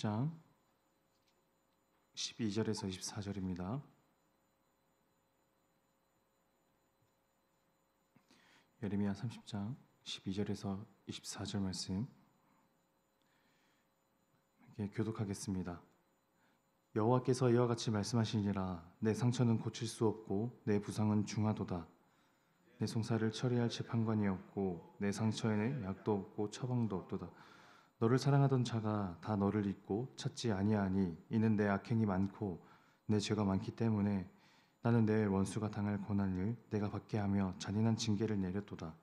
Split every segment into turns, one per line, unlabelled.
30장 12절에서 24절입니다. 예레미야 30장 12절에서 24절 말씀 교독하겠습니다. 여호와께서 이와 같이 말씀하시니라. 내 상처는 고칠 수 없고 내 부상은 중하도다. 내 송사를 처리할 재판관이 없고 내 상처에는 약도 없고 처방도 없도다. 너를 사랑하던 자가 다 너를 잊고 찾지 아니하니 이는 내 악행이 많고 내 죄가 많기 때문에 나는 내 원수가 당할 고난을 내가 받게 하며 잔인한 징계를 내렸도다.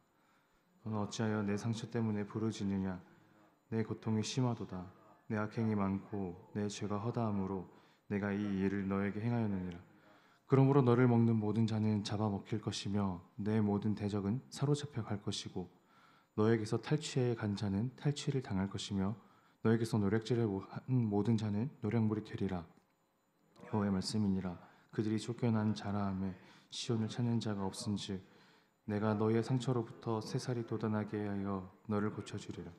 너는 어찌하여 내 상처 때문에 부르짖느냐. 내 고통이 심하도다. 내 악행이 많고 내 죄가 허다함으로 내가 이 일을 너에게 행하였느니라. 그러므로 너를 먹는 모든 자는 잡아먹힐 것이며 내 모든 대적은 사로잡혀 갈 것이고 너에게서 탈취해 간 자는 탈취를 당할 것이며 너에게서 노략질을 한 모든 자는 노략물이 되리라. 여호와의 말씀이니라. 그들이 쫓겨난 자라함에 시온을 찾는 자가 없은즉 내가 너희의 상처로부터 새살이 돋아나게 하여 너를 고쳐주리라.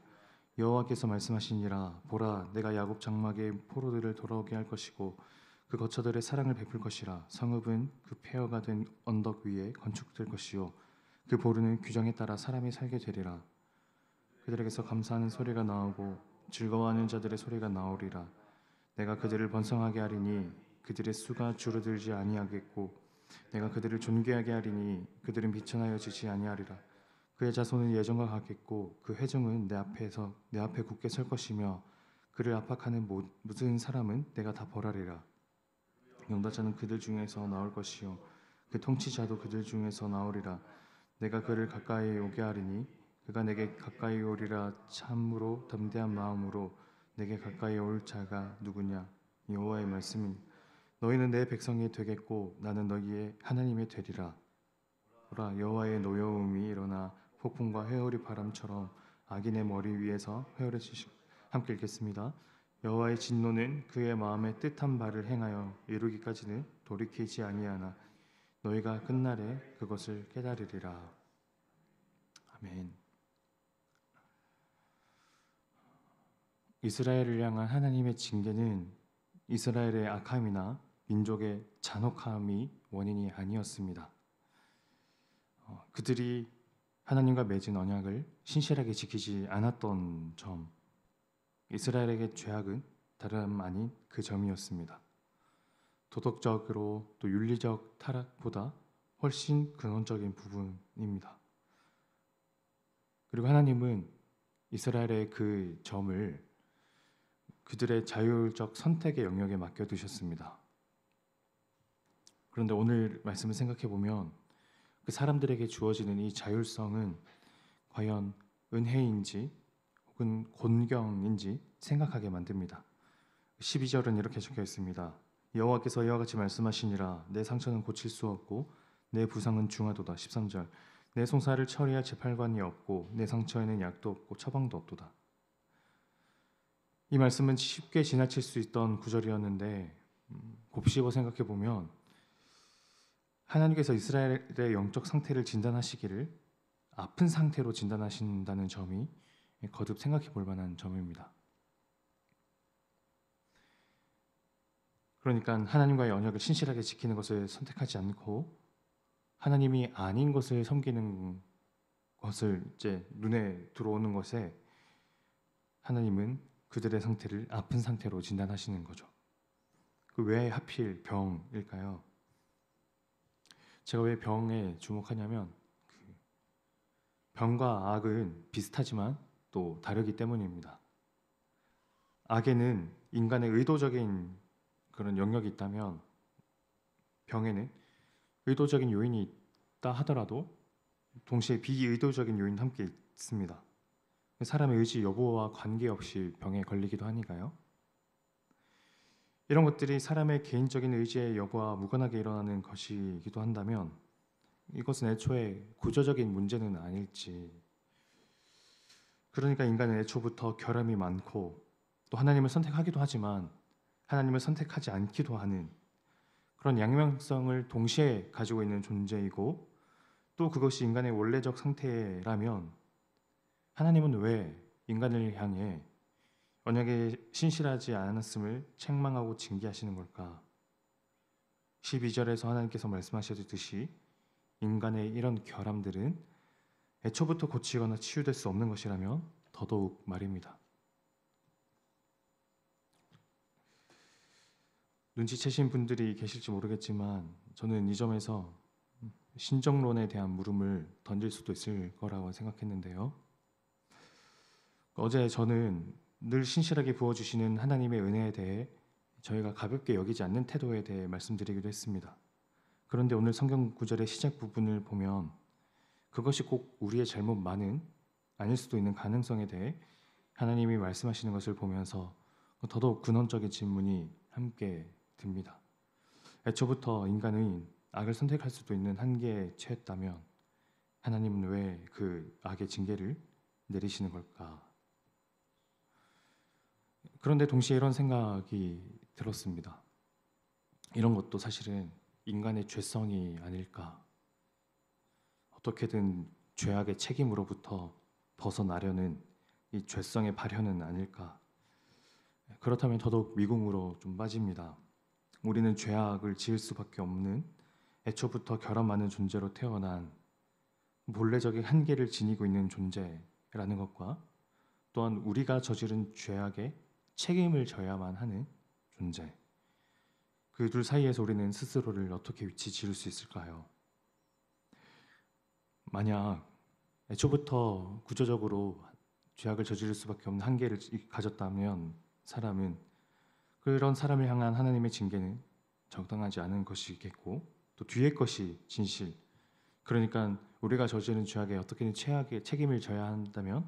여호와께서 말씀하시니라. 보라, 내가 야곱 장막의 포로들을 돌아오게 할 것이고 그 거처들의 사랑을 베풀 것이라. 성읍은 그 폐허가 된 언덕 위에 건축될 것이요 그 보루는 규정에 따라 사람이 살게 되리라. 그들에게서 감사하는 소리가 나오고 즐거워하는 자들의 소리가 나오리라. 내가 그들을 번성하게 하리니 그들의 수가 줄어들지 아니하겠고 내가 그들을 존귀하게 하리니 그들은 비천하여지지 아니하리라. 그의 자손은 예전과 같겠고 그 회중은 내 앞에 굳게 설 것이며 그를 압박하는 모든 사람은 내가 다 벌하리라. 용다자는 그들 중에서 나올 것이요 그 통치자도 그들 중에서 나오리라. 내가 그를 가까이 오게 하리니 그가 내게 가까이 오리라. 참으로 담대한 마음으로 내게 가까이 올 자가 누구냐. 여호와의 말씀인 너희는 내 백성이 되겠고 나는 너희의 하나님이 되리라. 보라, 여호와의 노여움이 일어나 폭풍과 회오리 바람처럼 악인의 머리 위에서 회오리치시고 함께 읽겠습니다. 여호와의 진노는 그의 마음에 뜻한 바를 행하여 이루기까지는 돌이키지 아니하나 너희가 끝날에 그것을 깨달으리라. 아멘. 이스라엘을 향한 하나님의 징계는 이스라엘의 악함이나 민족의 잔혹함이 원인이 아니었습니다. 그들이 하나님과 맺은 언약을 신실하게 지키지 않았던 점, 이스라엘에게 죄악은 다름 아닌 그 점이었습니다. 도덕적으로 또 윤리적 타락보다 훨씬 근원적인 부분입니다. 그리고 하나님은 이스라엘의 그 점을 그들의 자율적 선택의 영역에 맡겨두셨습니다. 그런데 오늘 말씀을 생각해 보면 그 사람들에게 주어지는 이 자율성은 과연 은혜인지 혹은 곤경인지 생각하게 만듭니다. 12절은 이렇게 적혀 있습니다. 여호와께서 이와 같이 말씀하시니라. 내 상처는 고칠 수 없고 내 부상은 중하도다. 13절 내 송사를 처리할 재판관이 없고 내 상처에는 약도 없고 처방도 없도다. 이 말씀은 쉽게 지나칠 수 있던 구절이었는데 곱씹어 생각해 보면 하나님께서 이스라엘의 영적 상태를 진단하시기를 아픈 상태로 진단하신다는 점이 거듭 생각해 볼 만한 점입니다. 그러니까 하나님과의 언약을 신실하게 지키는 것을 선택하지 않고 하나님이 아닌 것을 섬기는 것을 이제 눈에 들어오는 것에 하나님은 그들의 상태를 아픈 상태로 진단하시는 거죠. 그 왜 하필 병일까요? 제가 왜 병에 주목하냐면 병과 악은 비슷하지만 또 다르기 때문입니다. 악에는 인간의 의도적인 그런 영역이 있다면 병에는 의도적인 요인이 있다 하더라도 동시에 비의도적인 요인도 함께 있습니다. 사람의 의지 여부와 관계없이 병에 걸리기도 하니까요. 이런 것들이 사람의 개인적인 의지의 여부와 무관하게 일어나는 것이기도 한다면 이것은 애초에 구조적인 문제는 아닐지. 그러니까 인간은 애초부터 결함이 많고 또 하나님을 선택하기도 하지만 하나님을 선택하지 않기도 하는 그런 양면성을 동시에 가지고 있는 존재이고 또 그것이 인간의 원래적 상태라면 하나님은 왜 인간을 향해 언약에 신실하지 않았음을 책망하고 징계하시는 걸까? 12절에서 하나님께서 말씀하셨듯이 인간의 이런 결함들은 애초부터 고치거나 치유될 수 없는 것이라면 더더욱 말입니다. 눈치채신 분들이 계실지 모르겠지만 저는 이 점에서 신정론에 대한 물음을 던질 수도 있을 거라고 생각했는데요. 어제 저는 늘 신실하게 부어주시는 하나님의 은혜에 대해 저희가 가볍게 여기지 않는 태도에 대해 말씀드리기도 했습니다. 그런데 오늘 성경 구절의 시작 부분을 보면 그것이 꼭 우리의 잘못만은 아닐 수도 있는 가능성에 대해 하나님이 말씀하시는 것을 보면서 더더욱 근원적인 질문이 함께 듭니다. 애초부터 인간은 악을 선택할 수도 있는 한계에 처했다면 하나님은 왜 그 악의 징계를 내리시는 걸까? 그런데 동시에 이런 생각이 들었습니다. 이런 것도 사실은 인간의 죄성이 아닐까? 어떻게든 죄악의 책임으로부터 벗어나려는 이 죄성의 발현은 아닐까? 그렇다면 더더욱 미궁으로 좀 빠집니다. 우리는 죄악을 지을 수밖에 없는 애초부터 결함 많은 존재로 태어난 본래적인 한계를 지니고 있는 존재라는 것과 또한 우리가 저지른 죄악에 책임을 져야만 하는 존재, 그 둘 사이에서 우리는 스스로를 어떻게 위치 지을 수 있을까요? 만약 애초부터 구조적으로 죄악을 저지를 수밖에 없는 한계를 가졌다면 사람은 그런 사람을 향한 하나님의 징계는 적당하지 않은 것이겠고 또 뒤의 것이 진실, 그러니까 우리가 저지른 죄악에 어떻게든 최악의 책임을 져야 한다면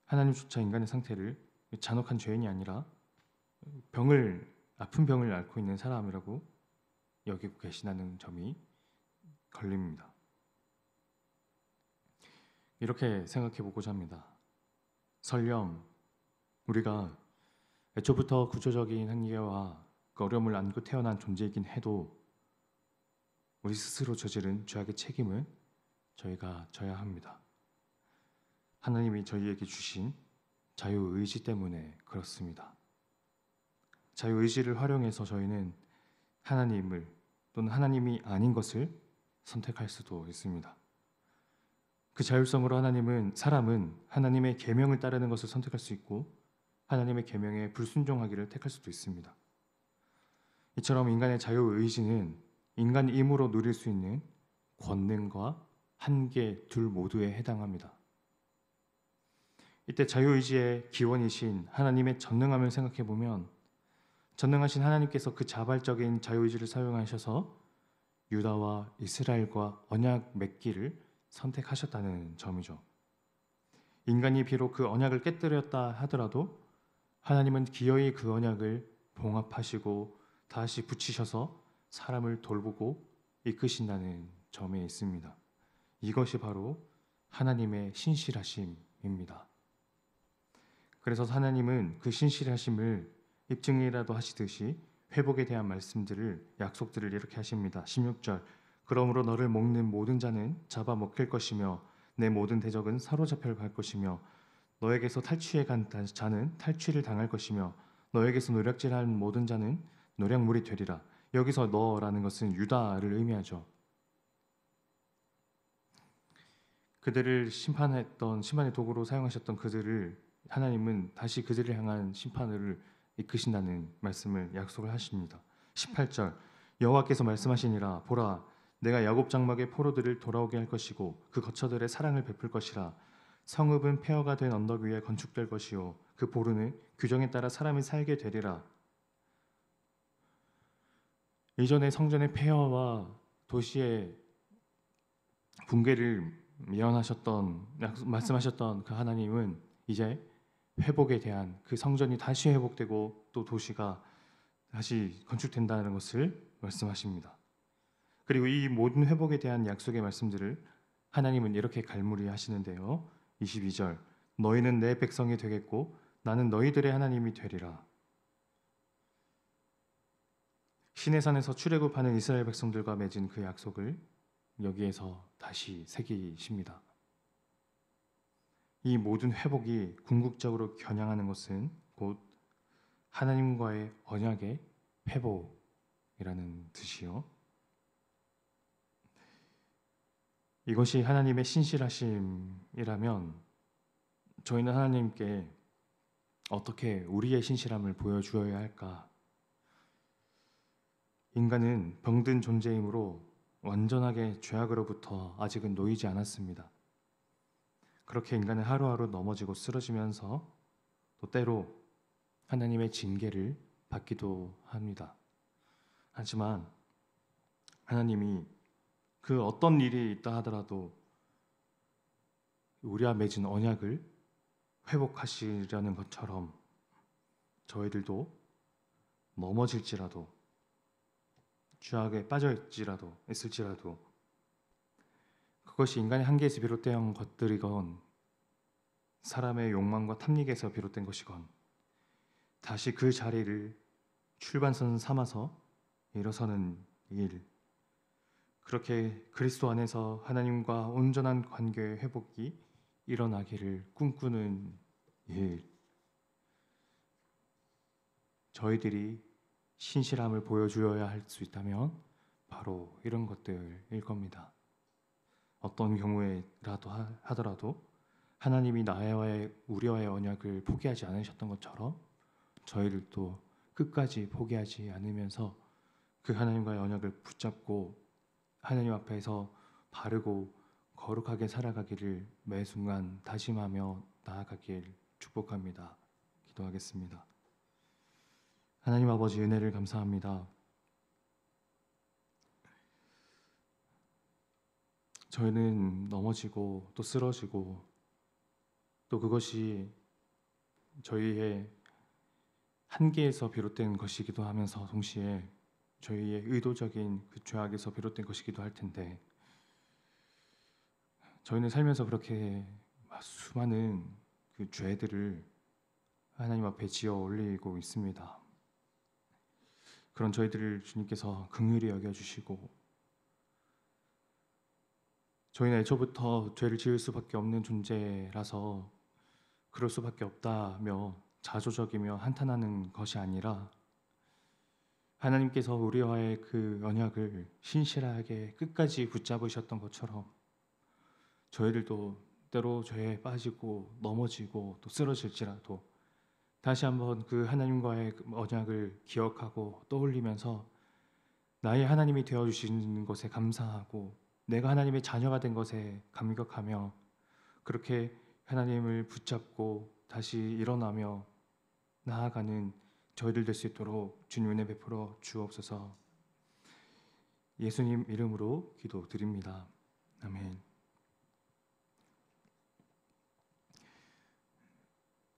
하나님조차 인간의 상태를 잔혹한 죄인이 아니라 아픈 병을 앓고 있는 사람이라고 여기고 계시다는 점이 걸립니다. 이렇게 생각해 보고자 합니다. 설령 우리가 애초부터 구조적인 한계와 그 어려움을 안고 태어난 존재이긴 해도 우리 스스로 저지른 죄악의 책임은 저희가 져야 합니다. 하나님이 저희에게 주신 자유의지 때문에 그렇습니다. 자유의지를 활용해서 저희는 하나님을 또는 하나님이 아닌 것을 선택할 수도 있습니다. 그 자율성으로 사람은 하나님의 계명을 따르는 것을 선택할 수 있고 하나님의 계명에 불순종하기를 택할 수도 있습니다. 이처럼 인간의 자유의지는 인간의 힘으로 누릴 수 있는 권능과 한계 둘 모두에 해당합니다. 이때 자유의지의 기원이신 하나님의 전능함을 생각해보면 전능하신 하나님께서 그 자발적인 자유의지를 사용하셔서 유다와 이스라엘과 언약 맺기를 선택하셨다는 점이죠. 인간이 비록 그 언약을 깨뜨렸다 하더라도 하나님은 기어이 그 언약을 봉합하시고 다시 붙이셔서 사람을 돌보고 이끄신다는 점에 있습니다. 이것이 바로 하나님의 신실하심입니다. 그래서 하나님은 그 신실하심을 입증이라도 하시듯이 회복에 대한 약속들을 이렇게 하십니다. 16절, 그러므로 너를 먹는 모든 자는 잡아먹힐 것이며 내 모든 대적은 사로잡혀 갈 것이며 너에게서 탈취해 간 자는 탈취를 당할 것이며 너에게서 노략질한 모든 자는 노략물이 되리라. 여기서 너라는 것은 유다를 의미하죠. 그들을 심판의 도구로 사용하셨던 그들을 하나님은 다시 그들을 향한 심판을 이끄신다는 말씀을 약속을 하십니다. 18절, 여호와께서 말씀하시니라 보라 내가 야곱 장막의 포로들을 돌아오게 할 것이고 그 거처들의 사랑을 베풀 것이라. 성읍은 폐허가 된 언덕 위에 건축될 것이요 그 보루는 규정에 따라 사람이 살게 되리라. 이전에 성전의 폐허와 도시의 붕괴를 말씀하셨던 그 하나님은 이제 회복에 대한 그 성전이 다시 회복되고 또 도시가 다시 건축된다는 것을 말씀하십니다. 그리고 이 모든 회복에 대한 약속의 말씀들을 하나님은 이렇게 갈무리하시는데요. 22절, 너희는 내 백성이 되겠고 나는 너희들의 하나님이 되리라. 시내산에서 출애굽하는 이스라엘 백성들과 맺은 그 약속을 여기에서 다시 새기십니다. 이 모든 회복이 궁극적으로 겨냥하는 것은 곧 하나님과의 언약의 회복이라는 뜻이요. 이것이 하나님의 신실하심이라면 저희는 하나님께 어떻게 우리의 신실함을 보여주어야 할까? 인간은 병든 존재이므로 완전하게 죄악으로부터 아직은 놓이지 않았습니다. 그렇게 인간은 하루하루 넘어지고 쓰러지면서 또 때로 하나님의 징계를 받기도 합니다. 하지만 하나님이 그 어떤 일이 있다 하더라도 우리와 맺은 언약을 회복하시려는 것처럼 저희들도 넘어질지라도 죄악에 빠져 있을지라도 그것이 인간의 한계에서 비롯된 것들이건 사람의 욕망과 탐닉에서 비롯된 것이건 다시 그 자리를 출발선 삼아서 일어서는 일, 그렇게 그리스도 안에서 하나님과 온전한 관계의 회복이 일어나기를 꿈꾸는 일, 저희들이 신실함을 보여주어야 할 수 있다면 바로 이런 것들일 겁니다. 어떤 경우에라도 하더라도 하나님이 우리와의 언약을 포기하지 않으셨던 것처럼 저희들도 끝까지 포기하지 않으면서 그 하나님과의 언약을 붙잡고 하나님 앞에서 바르고 거룩하게 살아가기를 매 순간 다짐하며 나아가길 축복합니다. 기도하겠습니다. 하나님 아버지, 은혜를 감사합니다. 저희는 넘어지고 또 쓰러지고 또 그것이 저희의 한계에서 비롯된 것이기도 하면서 동시에 저희의 의도적인 그 죄악에서 비롯된 것이기도 할 텐데 저희는 살면서 그렇게 수많은 그 죄들을 하나님 앞에 지어 올리고 있습니다. 그런 저희들을 주님께서 긍휼히 여겨주시고 저희는 애초부터 죄를 지을 수밖에 없는 존재라서 그럴 수밖에 없다며 자조적이며 한탄하는 것이 아니라 하나님께서 우리와의 그 언약을 신실하게 끝까지 붙잡으셨던 것처럼 저희들도 때로 죄에 빠지고 넘어지고 또 쓰러질지라도 다시 한번 그 하나님과의 언약을 기억하고 떠올리면서 나의 하나님이 되어주시는 것에 감사하고 내가 하나님의 자녀가 된 것에 감격하며 그렇게 하나님을 붙잡고 다시 일어나며 나아가는 저희들 될 수 있도록 주님 은혜 베풀어 주옵소서. 예수님 이름으로 기도드립니다. 아멘.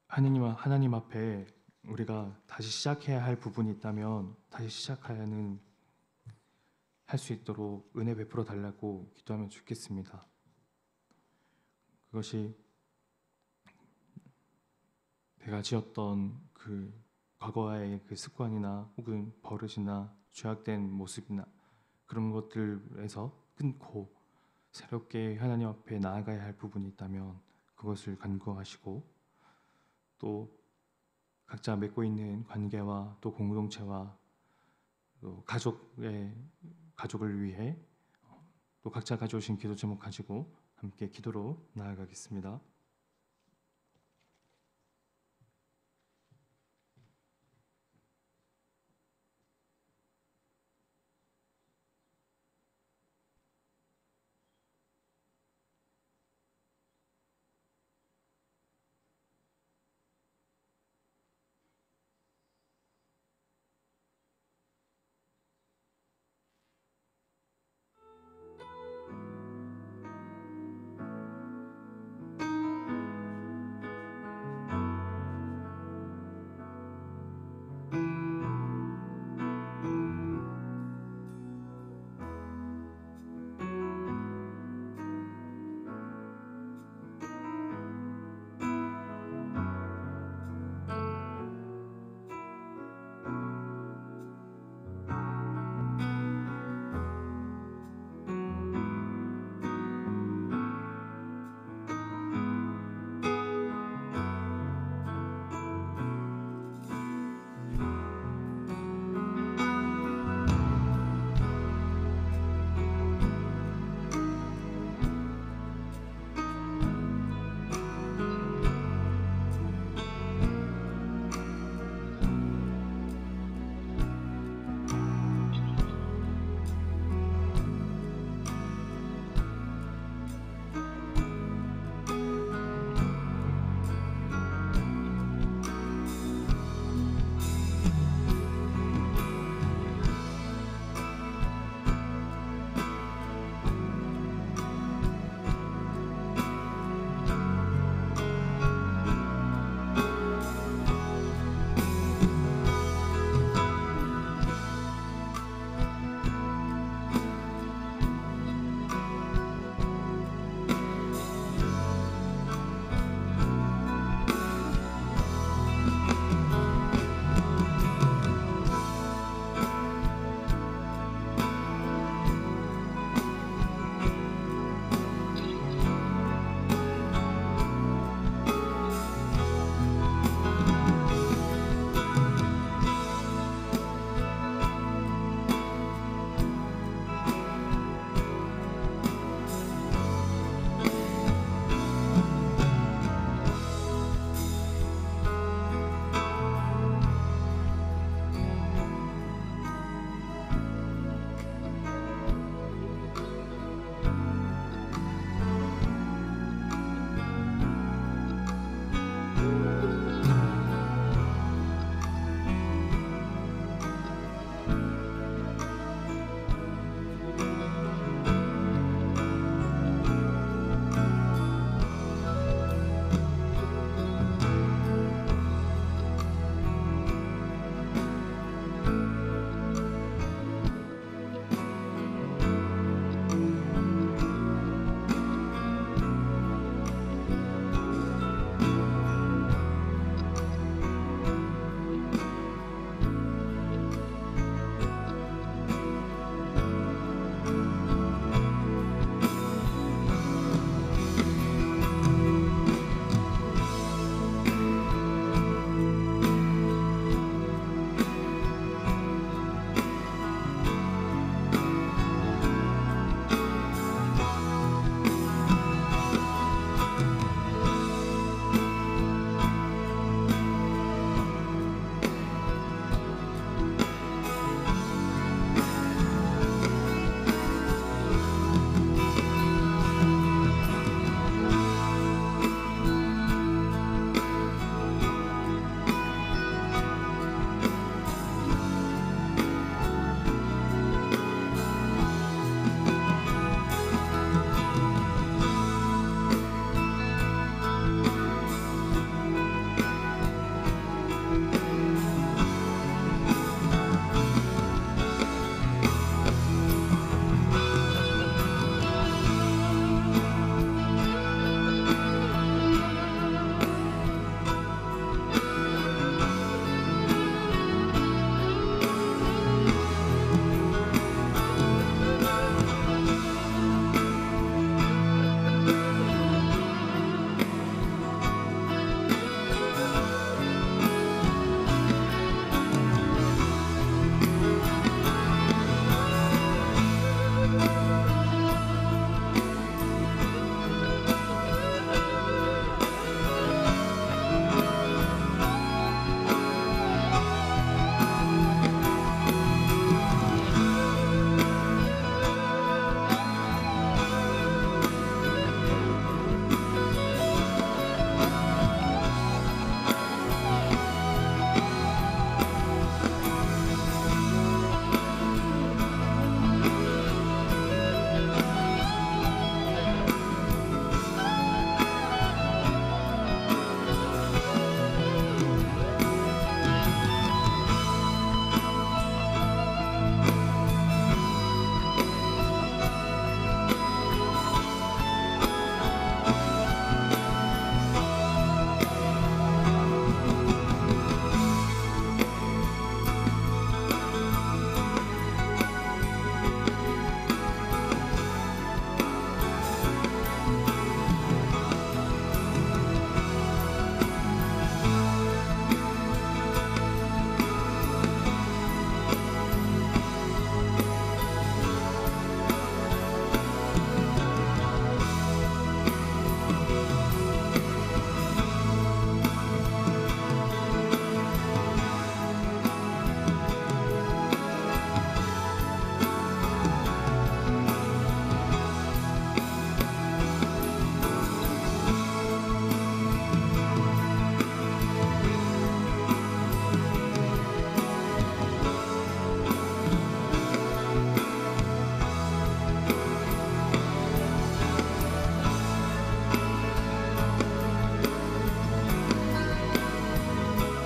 하나님 앞에 우리가 다시 시작해야 할 부분이 있다면 다시 시작하는 할 수 있도록 은혜 베풀어 달라고 기도하면 좋겠습니다. 그것이 내가 지었던 그 과거의 그 습관이나 혹은 버릇이나 죄악된 모습이나 그런 것들에서 끊고 새롭게 하나님 앞에 나아가야 할 부분이 있다면 그것을 간구하시고 또 각자 맺고 있는 관계와 또 공동체와 또 가족을 위해 또 각자 가져오신 기도 제목 가지고 함께 기도로 나아가겠습니다.